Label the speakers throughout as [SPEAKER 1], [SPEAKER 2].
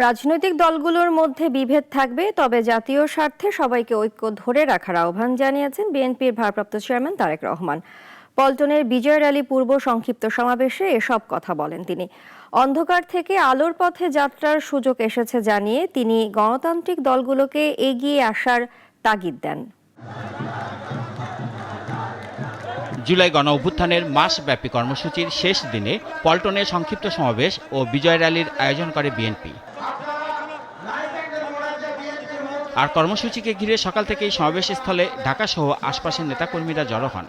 [SPEAKER 1] রাজনৈতিক দলগুলোর মধ্যে বিভেদ থাকবে, তবে জাতীয় স্বার্থে সবাইকে ঐক্য ধরে রাখার আহ্বান জানিয়েছেন বিএনপির ভারপ্রাপ্ত চেয়ারম্যান তারেক রহমান। পল্টনের বিজয় র্যালি পূর্ব সংক্ষিপ্ত সমাবেশে এসব কথা বলেন তিনি। অন্ধকার থেকে আলোর পথে যাত্রার সুযোগ এসেছে জানিয়ে তিনি গণতান্ত্রিক দলগুলোকে এগিয়ে আসার তাগিদ দেন।
[SPEAKER 2] জুলাই গণ অভ্যুত্থানের মাসব্যাপী কর্মসূচির শেষ দিনে পল্টনে সংক্ষিপ্ত সমাবেশ ও বিজয় র্যালির আয়োজন করে বিএনপি। আর কর্মসূচিকে ঘিরে সকাল থেকেই সমাবেশস্থলে ঢাকাসহ আশপাশের নেতাকর্মীরা জড়ো হন।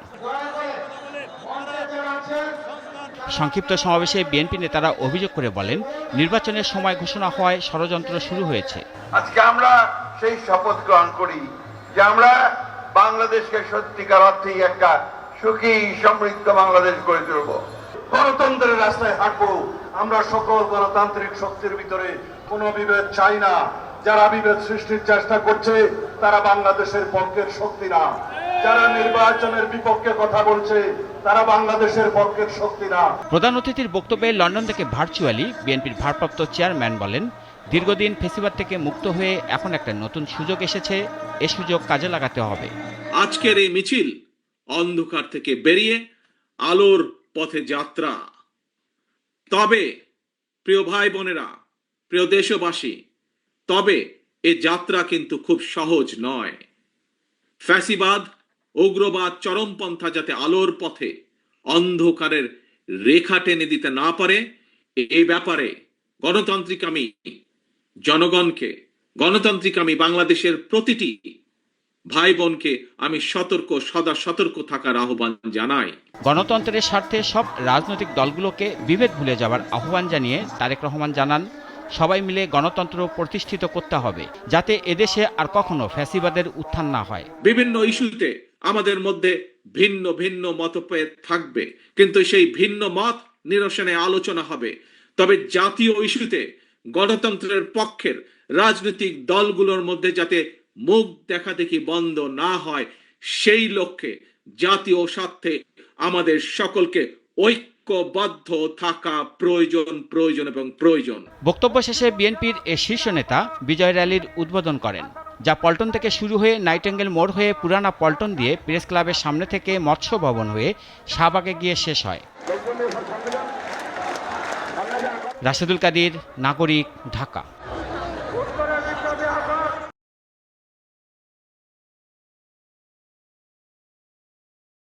[SPEAKER 2] সংক্ষিপ্ত সমাবেশে বিএনপি নেতারা অভিযোগ করে বলেন, নির্বাচনের সময় ঘোষণা হওয়ায় ষড়যন্ত্র শুরু হয়েছে।
[SPEAKER 3] আজকে আমরা সেই শপথ গ্রহণ করি যে আমরা বাংলাদেশকে সত্যিকার অর্থেই একটা সুখী সমৃদ্ধ বাংলাদেশ গড়ে তুলব,
[SPEAKER 4] গণতন্ত্রের রাস্তায় হাঁটবো। আমরা সকল গণতান্ত্রিক শক্তির ভিতরে কোনো বিভেদ চাই না। যারা বিভেদ সৃষ্টির চেষ্টা করছে তারা বাংলাদেশের পক্ষের শক্তি না। যারা নির্বাচনের বিপক্ষে কথা বলছে তারা বাংলাদেশের পক্ষের শক্তি না।
[SPEAKER 2] প্রধান অতিথির বক্তব্যে লন্ডন থেকে ভার্চুয়ালি বিএনপির ভারপ্রাপ্ত চেয়ারম্যান বলেন, দীর্ঘদিন ফেসিবাদ থেকে মুক্ত হয়ে এখন একটা নতুন সুযোগ এসেছে, এ সুযোগ কাজে লাগাতে হবে।
[SPEAKER 5] আজকের এই মিছিল অন্ধকার থেকে বেরিয়ে আলোর পথে যাত্রা। তবে প্রিয় ভাই বোনেরা, প্রিয় দেশবাসী, তবে এ যাত্রা কিন্তু খুব সহজ নয়। ফ্যাসিবাদ, উগ্রবাদ, চরমপন্থা যাতে আলোর পথে অন্ধকারের রেখা টেনে দিতে না পারে, এই ব্যাপারে গণতান্ত্রিক আমি জনগণকে, গণতান্ত্রিক আমি বাংলাদেশের প্রতিটি ভাই বোনকে আমি সদা সতর্ক থাকার আহ্বান জানাই।
[SPEAKER 2] গণতন্ত্রের স্বার্থে সব রাজনৈতিক দলগুলোকে বিভেদ ভুলে যাওয়ার আহ্বান জানিয়ে তারেক রহমান জানান, সবাই মিলে গণতন্ত্র প্রতিষ্ঠিত করতে হবে, যাতে এদেশে আর কখনো ফ্যাসিবাদের উত্থান না হয়।
[SPEAKER 5] বিভিন্ন ইস্যুতে আমাদের মধ্যে ভিন্ন ভিন্ন মতভেদ থাকবে, কিন্তু সেই ভিন্ন মত নিরসনে আলোচনা হবে। তবে জাতীয় ইস্যুতে গণতন্ত্রের পক্ষের রাজনৈতিক দলগুলোর মধ্যে যাতে মুখ দেখাদেখি বন্ধ না হয়, সেই লক্ষ্যে জাতীয় স্বার্থে আমাদের সকলকে ঐক্যবদ্ধ থাকা প্রয়োজন এবং প্রয়োজন।
[SPEAKER 2] বক্তব্য শেষে বিএনপির এ শীর্ষ নেতা বিজয় র্যালির উদ্বোধন করেন, যা পল্টন থেকে শুরু হয়ে নাইটেঙ্গেল মোড় হয়ে পুরানা পল্টন দিয়ে প্রেস ক্লাবের সামনে থেকে মৎস্য ভবন হয়ে শাহবাগে গিয়ে শেষ হয়। রাশেদুল কাদির, নাগরিক, ঢাকা।